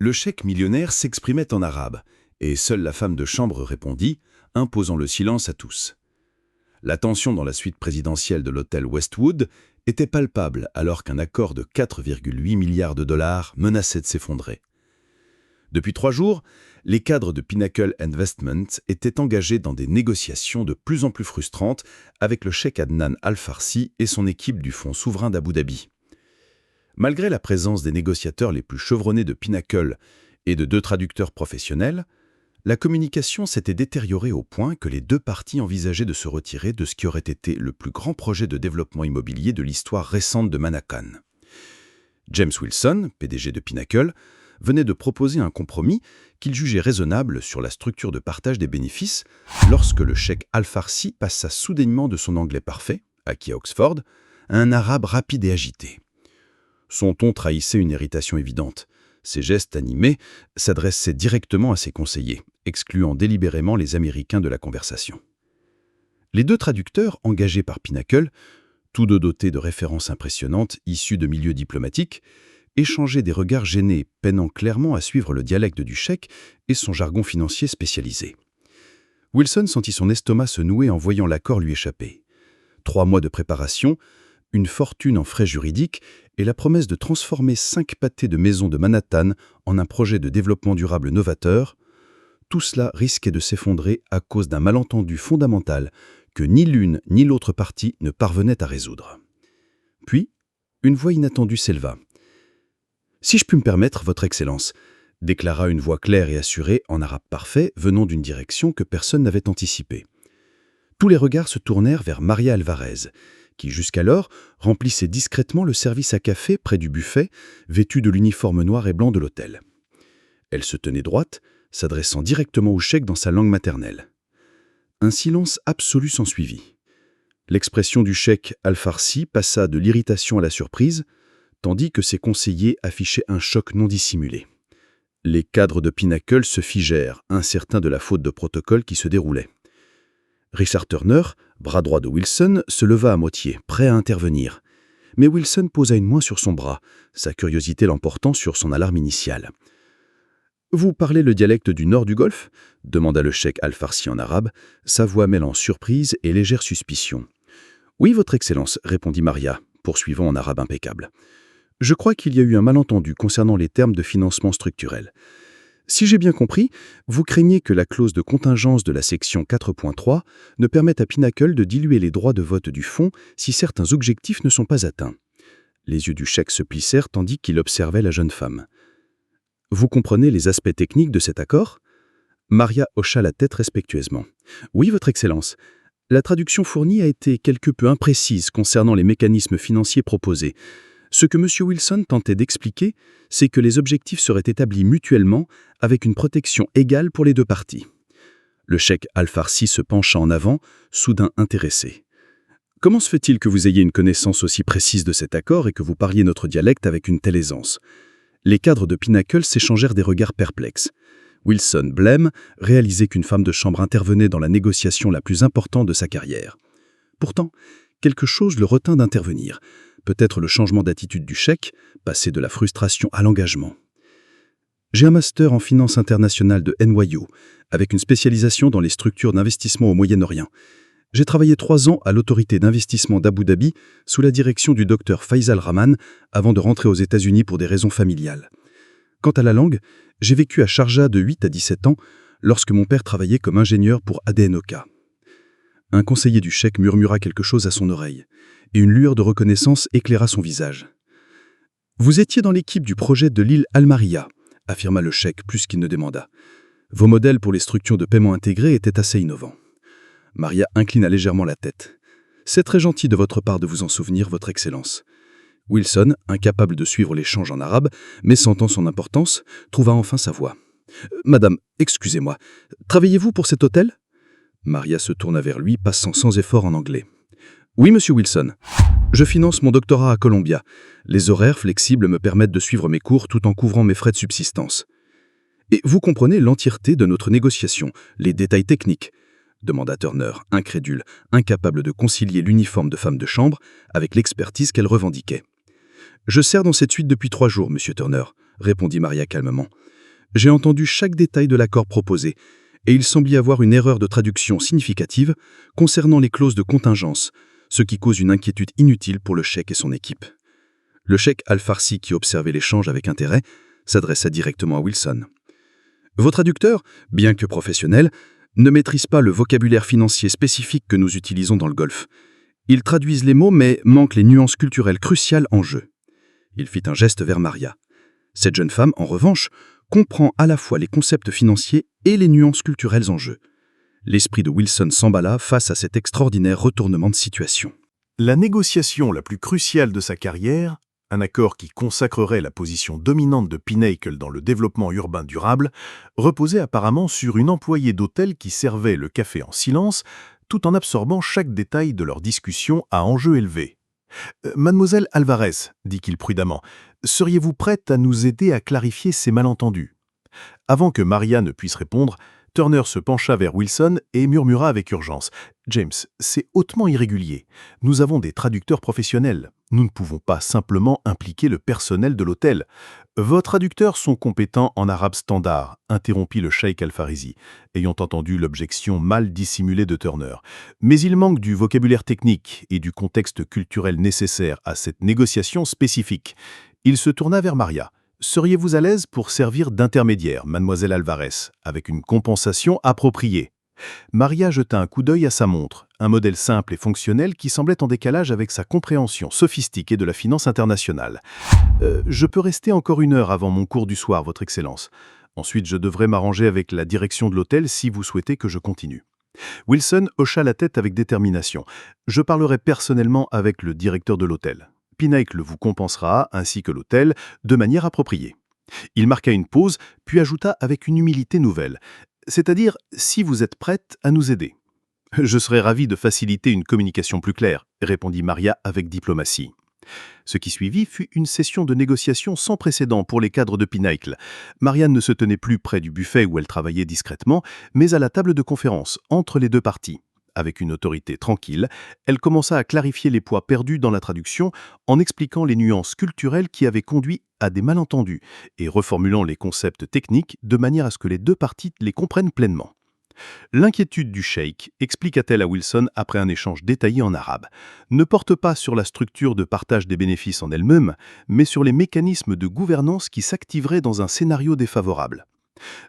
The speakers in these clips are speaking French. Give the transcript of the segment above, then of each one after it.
Le cheikh millionnaire s'exprimait en arabe, et seule la femme de chambre répondit, imposant le silence à tous. La tension dans la suite présidentielle de l'hôtel Westwood était palpable alors qu'un accord de 4,8 milliards de dollars menaçait de s'effondrer. Depuis 3 jours, les cadres de Pinnacle Investment étaient engagés dans des négociations de plus en plus frustrantes avec le cheikh Adnan Al-Farsi et son équipe du Fonds souverain d'Abu Dhabi. Malgré la présence des négociateurs les plus chevronnés de Pinnacle et de 2 traducteurs professionnels, la communication s'était détériorée au point que les 2 parties envisageaient de se retirer de ce qui aurait été le plus grand projet de développement immobilier de l'histoire récente de Manhattan. James Wilson, PDG de Pinnacle, venait de proposer un compromis qu'il jugeait raisonnable sur la structure de partage des bénéfices lorsque le cheikh Al-Farsi passa soudainement de son anglais parfait, acquis à Oxford, à un arabe rapide et agité. Son ton trahissait une irritation évidente. Ses gestes animés s'adressaient directement à ses conseillers, excluant délibérément les Américains de la conversation. Les 2 traducteurs engagés par Pinnacle, tous 2 dotés de références impressionnantes issues de milieux diplomatiques, échangeaient des regards gênés, peinant clairement à suivre le dialecte du cheikh et son jargon financier spécialisé. Wilson sentit son estomac se nouer en voyant l'accord lui échapper. 3 mois de préparation, une fortune en frais juridiques et la promesse de transformer 5 pâtés de maisons de Manhattan en un projet de développement durable novateur, tout cela risquait de s'effondrer à cause d'un malentendu fondamental que ni l'une ni l'autre partie ne parvenait à résoudre. Puis, une voix inattendue s'éleva. « Si je puis me permettre, Votre Excellence », déclara une voix claire et assurée en arabe parfait venant d'une direction que personne n'avait anticipée. Tous les regards se tournèrent vers Maria Alvarez, qui jusqu'alors remplissait discrètement le service à café près du buffet, vêtue de l'uniforme noir et blanc de l'hôtel. Elle se tenait droite, s'adressant directement au cheikh dans sa langue maternelle. Un silence absolu s'ensuivit. L'expression du cheikh Al-Farsi passa de l'irritation à la surprise, tandis que ses conseillers affichaient un choc non dissimulé. Les cadres de Pinnacle se figèrent, incertains de la faute de protocole qui se déroulait. Richard Turner, bras droit de Wilson, se leva à moitié, prêt à intervenir. Mais Wilson posa une main sur son bras, sa curiosité l'emportant sur son alarme initiale. « Vous parlez le dialecte du nord du Golfe » demanda le cheikh Al-Farsi en arabe, sa voix mêlant surprise et légère suspicion. « Oui, Votre Excellence » répondit Maria, poursuivant en arabe impeccable. « Je crois qu'il y a eu un malentendu concernant les termes de financement structurel. Si j'ai bien compris, vous craignez que la clause de contingence de la section 4.3 ne permette à Pinnacle de diluer les droits de vote du fonds si certains objectifs ne sont pas atteints. » Les yeux du cheikh se plissèrent tandis qu'il observait la jeune femme. « Vous comprenez les aspects techniques de cet accord ?» Maria hocha la tête respectueusement. « Oui, Votre Excellence. La traduction fournie a été quelque peu imprécise concernant les mécanismes financiers proposés. Ce que M. Wilson tentait d'expliquer, c'est que les objectifs seraient établis mutuellement avec une protection égale pour les 2 parties. » Le cheikh Al-Farsi se pencha en avant, soudain intéressé. « Comment se fait-il que vous ayez une connaissance aussi précise de cet accord et que vous parliez notre dialecte avec une telle aisance ?» Les cadres de Pinnacle s'échangèrent des regards perplexes. Wilson, blême, réalisait qu'une femme de chambre intervenait dans la négociation la plus importante de sa carrière. Pourtant, quelque chose le retint d'intervenir. Peut-être le changement d'attitude du cheikh, passé de la frustration à l'engagement. « J'ai un master en finance internationale de NYU, avec une spécialisation dans les structures d'investissement au Moyen-Orient. J'ai travaillé 3 ans à l'autorité d'investissement d'Abu Dhabi sous la direction du Dr Faisal Rahman avant de rentrer aux États-Unis pour des raisons familiales. Quant à la langue, j'ai vécu à Sharjah de 8 à 17 ans lorsque mon père travaillait comme ingénieur pour ADNOK. » Un conseiller du cheikh murmura quelque chose à son oreille, et une lueur de reconnaissance éclaira son visage. « Vous étiez dans l'équipe du projet de l'île Al-Maria » affirma le cheikh plus qu'il ne demanda. « Vos modèles pour les structures de paiement intégrées étaient assez innovants. » Maria inclina légèrement la tête. « C'est très gentil de votre part de vous en souvenir, Votre Excellence. » Wilson, incapable de suivre l'échange en arabe, mais sentant son importance, trouva enfin sa voix. « Madame, excusez-moi, travaillez-vous pour cet hôtel ?» Maria se tourna vers lui, passant sans effort en anglais. « Oui, Monsieur Wilson. Je finance mon doctorat à Columbia. Les horaires flexibles me permettent de suivre mes cours tout en couvrant mes frais de subsistance. »« Et vous comprenez l'entièreté de notre négociation, les détails techniques ?» demanda Turner, incrédule, incapable de concilier l'uniforme de femme de chambre avec l'expertise qu'elle revendiquait. « Je sers dans cette suite depuis 3 jours, Monsieur Turner. répondit Maria calmement. J'ai entendu chaque détail de l'accord proposé, et il semble y avoir une erreur de traduction significative concernant les clauses de contingence, ce qui cause une inquiétude inutile pour le cheikh et son équipe. Le cheikh Al-Farsi, qui observait l'échange avec intérêt, s'adressa directement à Wilson. Vos traducteurs, bien que professionnels, ne maîtrisent pas le vocabulaire financier spécifique que nous utilisons dans le Golfe. Ils traduisent les mots mais manquent les nuances culturelles cruciales en jeu. Il fit un geste vers Maria. Cette jeune femme, en revanche, comprend à la fois les concepts financiers et les nuances culturelles en jeu. L'esprit de Wilson s'emballa face à cet extraordinaire retournement de situation. La négociation la plus cruciale de sa carrière, un accord qui consacrerait la position dominante de Pinnacle dans le développement urbain durable, reposait apparemment sur une employée d'hôtel qui servait le café en silence, tout en absorbant chaque détail de leur discussion à enjeu élevé. « Mademoiselle Alvarez, dit-il prudemment, seriez-vous prête à nous aider à clarifier ces malentendus ?» Avant que Maria ne puisse répondre, Turner se pencha vers Wilson et murmura avec urgence. « James, c'est hautement irrégulier. Nous avons des traducteurs professionnels. Nous ne pouvons pas simplement impliquer le personnel de l'hôtel. » « Vos traducteurs sont compétents en arabe standard, » interrompit le cheikh Al-Farisi, ayant entendu l'objection mal dissimulée de Turner. « Mais il manque du vocabulaire technique et du contexte culturel nécessaire à cette négociation spécifique. » Il se tourna vers Maria. « Seriez-vous à l'aise pour servir d'intermédiaire, mademoiselle Alvarez, avec une compensation appropriée ?» Maria jeta un coup d'œil à sa montre, un modèle simple et fonctionnel qui semblait en décalage avec sa compréhension sophistiquée de la finance internationale. « Je peux rester encore 1 heure avant mon cours du soir, Votre Excellence. Ensuite, je devrais m'arranger avec la direction de l'hôtel si vous souhaitez que je continue. » Wilson hocha la tête avec détermination. « Je parlerai personnellement avec le directeur de l'hôtel. Pinnacle vous compensera, ainsi que l'hôtel, de manière appropriée. » Il marqua une pause, puis ajouta avec une humilité nouvelle. « C'est-à-dire, si vous êtes prête à nous aider. » « Je serais ravi de faciliter une communication plus claire, » répondit Maria avec diplomatie. Ce qui suivit fut une session de négociation sans précédent pour les cadres de Pinnacle. Marianne ne se tenait plus près du buffet où elle travaillait discrètement, mais à la table de conférence, entre les deux parties. Avec une autorité tranquille, elle commença à clarifier les poids perdus dans la traduction en expliquant les nuances culturelles qui avaient conduit à des malentendus et reformulant les concepts techniques de manière à ce que les deux parties les comprennent pleinement. L'inquiétude du cheikh, expliqua-t-elle à Wilson après un échange détaillé en arabe, ne porte pas sur la structure de partage des bénéfices en elle-même, mais sur les mécanismes de gouvernance qui s'activeraient dans un scénario défavorable.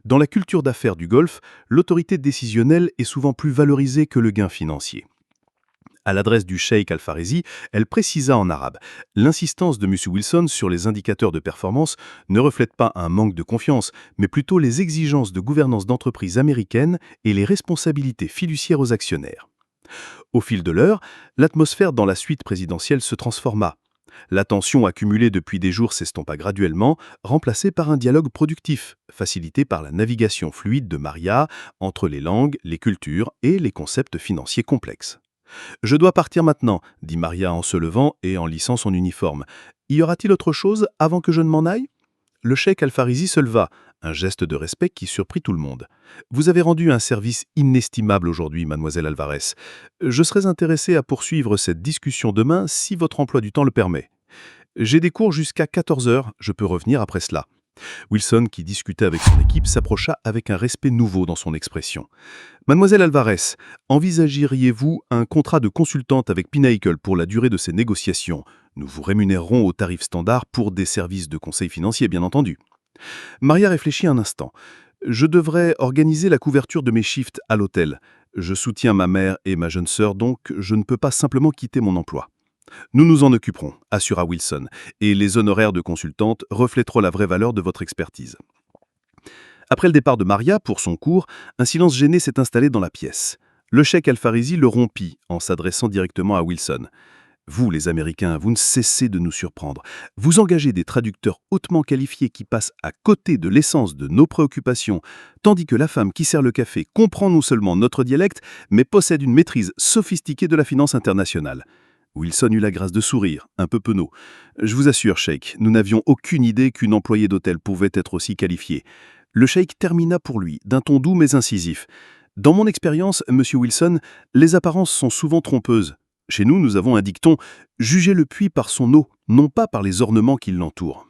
Dans la culture d'affaires du Golfe, l'autorité décisionnelle est souvent plus valorisée que le gain financier. À l'adresse du cheikh Al-Farisi, elle précisa en arabe « L'insistance de M. Wilson sur les indicateurs de performance ne reflète pas un manque de confiance, mais plutôt les exigences de gouvernance d'entreprises américaines et les responsabilités fiduciaires aux actionnaires. » Au fil de l'heure, l'atmosphère dans la suite présidentielle se transforma. La tension accumulée depuis des jours s'estompa graduellement, remplacée par un dialogue productif, facilité par la navigation fluide de Maria entre les langues, les cultures et les concepts financiers complexes. « Je dois partir maintenant, » dit Maria en se levant et en lissant son uniforme. « Y aura-t-il autre chose avant que je ne m'en aille ?» Le cheikh Al-Farisi se leva, un geste de respect qui surprit tout le monde. « Vous avez rendu un service inestimable aujourd'hui, mademoiselle Alvarez. Je serais intéressé à poursuivre cette discussion demain si votre emploi du temps le permet. J'ai des cours jusqu'à 14 heures, je peux revenir après cela. » Wilson, qui discutait avec son équipe, s'approcha avec un respect nouveau dans son expression. « Mademoiselle Alvarez, envisageriez-vous un contrat de consultante avec Pinnacle pour la durée de ces négociations? Nous vous rémunérerons au tarif standard pour des services de conseil financier, bien entendu. » Maria réfléchit un instant. « Je devrais organiser la couverture de mes shifts à l'hôtel. Je soutiens ma mère et ma jeune sœur, donc je ne peux pas simplement quitter mon emploi. » « Nous nous en occuperons, » assura Wilson, « et les honoraires de consultante reflèteront la vraie valeur de votre expertise. » Après le départ de Maria pour son cours, un silence gêné s'est installé dans la pièce. Le cheikh Al-Farisi le rompit en s'adressant directement à Wilson. « Vous, les Américains, vous ne cessez de nous surprendre. Vous engagez des traducteurs hautement qualifiés qui passent à côté de l'essence de nos préoccupations, tandis que la femme qui sert le café comprend non seulement notre dialecte, mais possède une maîtrise sophistiquée de la finance internationale. » Wilson eut la grâce de sourire, un peu penaud. « Je vous assure, cheikh, nous n'avions aucune idée qu'une employée d'hôtel pouvait être aussi qualifiée. » Le cheikh termina pour lui, d'un ton doux mais incisif. « Dans mon expérience, monsieur Wilson, les apparences sont souvent trompeuses. Chez nous, nous avons un dicton « Jugez le puits par son eau, non pas par les ornements qui l'entourent. »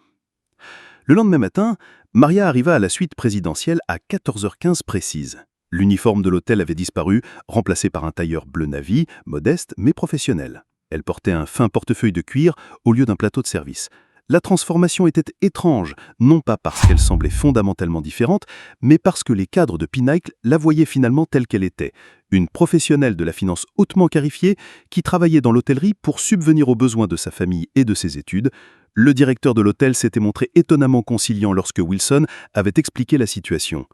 Le lendemain matin, Maria arriva à la suite présidentielle à 14h15 précise. L'uniforme de l'hôtel avait disparu, remplacé par un tailleur bleu navy, modeste mais professionnel. Elle portait un fin portefeuille de cuir au lieu d'un plateau de service. La transformation était étrange, non pas parce qu'elle semblait fondamentalement différente, mais parce que les cadres de Pinnacle la voyaient finalement telle qu'elle était. Une professionnelle de la finance hautement qualifiée qui travaillait dans l'hôtellerie pour subvenir aux besoins de sa famille et de ses études. Le directeur de l'hôtel s'était montré étonnamment conciliant lorsque Wilson avait expliqué la situation.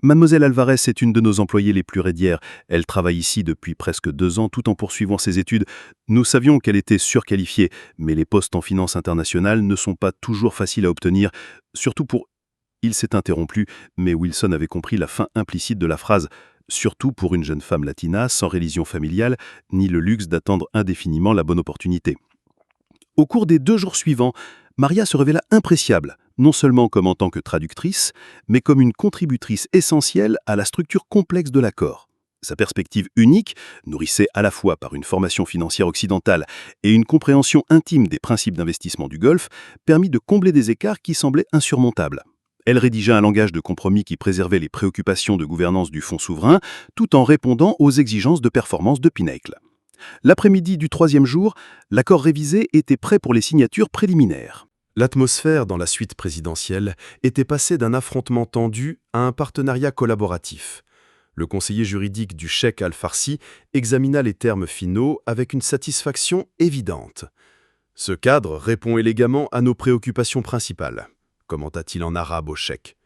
Mademoiselle Alvarez est une de nos employées les plus régulières. Elle travaille ici depuis presque 2 ans tout en poursuivant ses études. Nous savions qu'elle était surqualifiée, mais les postes en finance internationale ne sont pas toujours faciles à obtenir, surtout pour... Il s'est interrompu, mais Wilson avait compris la fin implicite de la phrase, surtout pour une jeune femme latina sans religion familiale, ni le luxe d'attendre indéfiniment la bonne opportunité. Au cours des 2 jours suivants, Maria se révéla impréciable, non seulement comme en tant que traductrice, mais comme une contributrice essentielle à la structure complexe de l'accord. Sa perspective unique, nourrissée à la fois par une formation financière occidentale et une compréhension intime des principes d'investissement du Golfe, permit de combler des écarts qui semblaient insurmontables. Elle rédigea un langage de compromis qui préservait les préoccupations de gouvernance du fonds souverain, tout en répondant aux exigences de performance de Pinnacle. L'après-midi du 3e jour, l'accord révisé était prêt pour les signatures préliminaires. L'atmosphère dans la suite présidentielle était passée d'un affrontement tendu à un partenariat collaboratif. Le conseiller juridique du cheikh Al-Farsi examina les termes finaux avec une satisfaction évidente. Ce cadre répond élégamment à nos préoccupations principales, commenta-t-il en arabe au cheikh.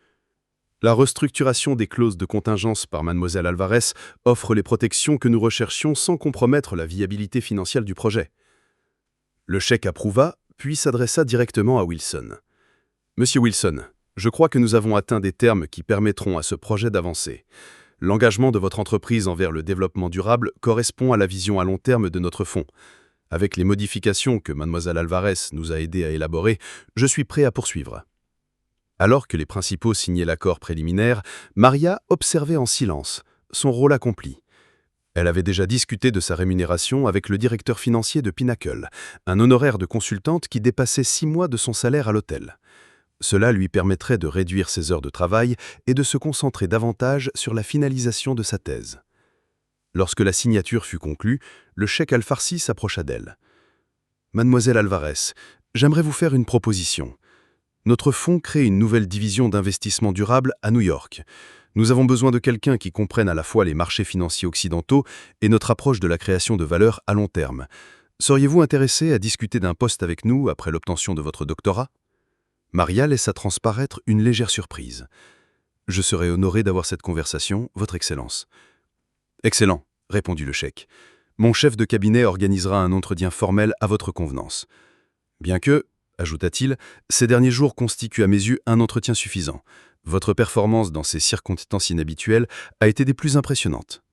La restructuration des clauses de contingence par Mademoiselle Alvarez offre les protections que nous recherchions sans compromettre la viabilité financière du projet. Le cheikh approuva, puis s'adressa directement à Wilson. « Monsieur Wilson, je crois que nous avons atteint des termes qui permettront à ce projet d'avancer. L'engagement de votre entreprise envers le développement durable correspond à la vision à long terme de notre fonds. Avec les modifications que Mademoiselle Alvarez nous a aidés à élaborer, je suis prêt à poursuivre. » Alors que les principaux signaient l'accord préliminaire, Maria observait en silence, son rôle accompli. Elle avait déjà discuté de sa rémunération avec le directeur financier de Pinnacle, un honoraire de consultante qui dépassait 6 mois de son salaire à l'hôtel. Cela lui permettrait de réduire ses heures de travail et de se concentrer davantage sur la finalisation de sa thèse. Lorsque la signature fut conclue, le cheikh Al-Farsi s'approcha d'elle. « Mademoiselle Alvarez, j'aimerais vous faire une proposition. Notre fonds crée une nouvelle division d'investissement durable à New York. Nous avons besoin de quelqu'un qui comprenne à la fois les marchés financiers occidentaux et notre approche de la création de valeur à long terme. Seriez-vous intéressé à discuter d'un poste avec nous après l'obtention de votre doctorat ?» Maria laissa transparaître une légère surprise. « Je serais honoré d'avoir cette conversation, Votre Excellence. »« Excellent, » répondit le cheikh. « Mon chef de cabinet organisera un entretien formel à votre convenance. Bien que, ajouta-t-il, ces derniers jours constituent à mes yeux un entretien suffisant. Votre performance dans ces circonstances inhabituelles a été des plus impressionnantes. »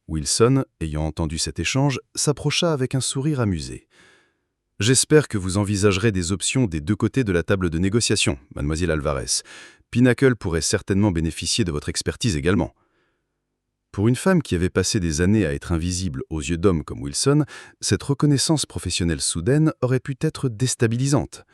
Wilson, ayant entendu cet échange, s'approcha avec un sourire amusé. « J'espère que vous envisagerez des options des 2 côtés de la table de négociation, Mademoiselle Alvarez. Pinnacle pourrait certainement bénéficier de votre expertise également. » Pour une femme qui avait passé des années à être invisible aux yeux d'hommes comme Wilson, cette reconnaissance professionnelle soudaine aurait pu être déstabilisante.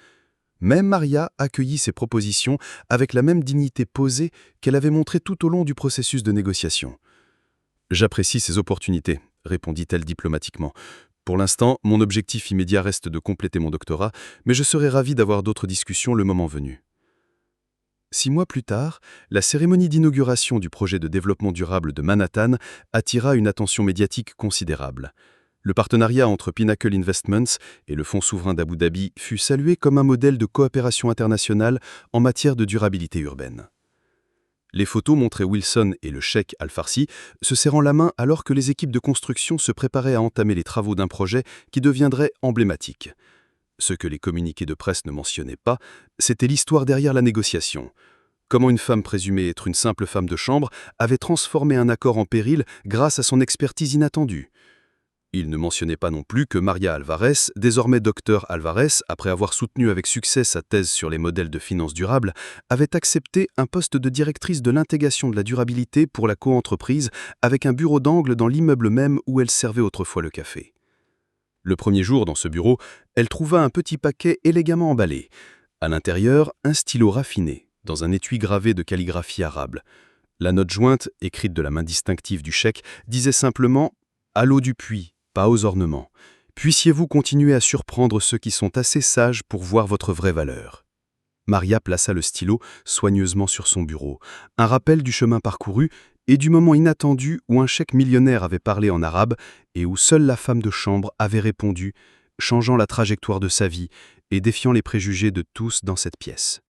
Mais Maria accueillit ces propositions avec la même dignité posée qu'elle avait montrée tout au long du processus de négociation. « J'apprécie ces opportunités, » répondit-elle diplomatiquement. « Pour l'instant, mon objectif immédiat reste de compléter mon doctorat, mais je serai ravie d'avoir d'autres discussions le moment venu. » 6 mois plus tard, la cérémonie d'inauguration du projet de développement durable de Manhattan attira une attention médiatique considérable. Le partenariat entre Pinnacle Investments et le Fonds souverain d'Abu Dhabi fut salué comme un modèle de coopération internationale en matière de durabilité urbaine. Les photos montraient Wilson et le cheikh Al-Farsi se serrant la main alors que les équipes de construction se préparaient à entamer les travaux d'un projet qui deviendrait emblématique. Ce que les communiqués de presse ne mentionnaient pas, c'était l'histoire derrière la négociation. Comment une femme présumée être une simple femme de chambre avait transformé un accord en péril grâce à son expertise inattendue. Il ne mentionnait pas non plus que Maria Alvarez, désormais docteur Alvarez, après avoir soutenu avec succès sa thèse sur les modèles de finances durables, avait accepté un poste de directrice de l'intégration de la durabilité pour la coentreprise avec un bureau d'angle dans l'immeuble même où elle servait autrefois le café. Le premier jour dans ce bureau, elle trouva un petit paquet élégamment emballé. À l'intérieur, un stylo raffiné, dans un étui gravé de calligraphie arabe. La note jointe, écrite de la main distinctive du cheikh, disait simplement « À l'eau du puits, pas aux ornements. Puissiez-vous continuer à surprendre ceux qui sont assez sages pour voir votre vraie valeur. » Maria plaça le stylo soigneusement sur son bureau, un rappel du chemin parcouru et du moment inattendu où un cheikh millionnaire avait parlé en arabe et où seule la femme de chambre avait répondu, changeant la trajectoire de sa vie et défiant les préjugés de tous dans cette pièce.